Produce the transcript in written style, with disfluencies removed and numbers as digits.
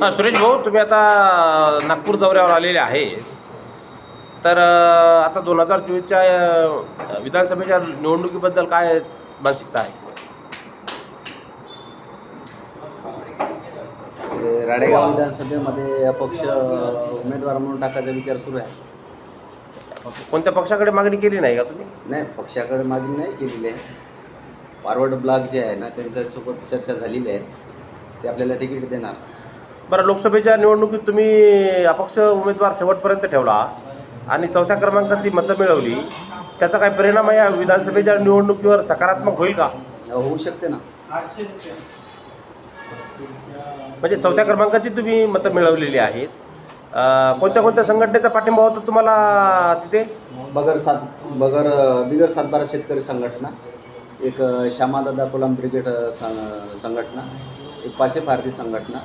हां सुरेश भाऊ, तुम्ही आता नागपूर दौऱ्यावर आलेले आहे. तर आता 2024च्या विधानसभेच्या निवडणुकीबद्दल काय मानसिकता आहे? राळेगाव विधानसभेमध्ये अपक्ष उमेदवार म्हणून टाकायचा विचार सुरू आहे. कोणत्या पक्षाकडे मागणी केली नाही का तुम्ही? नाही, पक्षाकडे मागणी नाही केलेली आहे. फॉरवर्ड ब्लॉक जे आहे ना, त्यांच्यासोबत चर्चा झालेली आहे. ते आपल्याला तिकीट देणार. बरं, लोकसभेच्या निवडणुकीत तुम्ही अपक्ष उमेदवार शेवटपर्यंत ठेवला आणि चौथ्या क्रमांकाची मतं मिळवली. त्याचा काय परिणाम या विधानसभेच्या निवडणुकीवर सकारात्मक होईल का? होऊ शकते ना. म्हणजे चौथ्या क्रमांकाची तुम्ही मतं मिळवलेली आहेत. कोणत्या कोणत्या संघटनेचा पाठिंबा होता तुम्हाला तिथे? बिगर सातबारा शेतकरी संघटना, एक श्यामादादा कोलम ब्रिगेड संघटना, एक पासे भारती संघटना.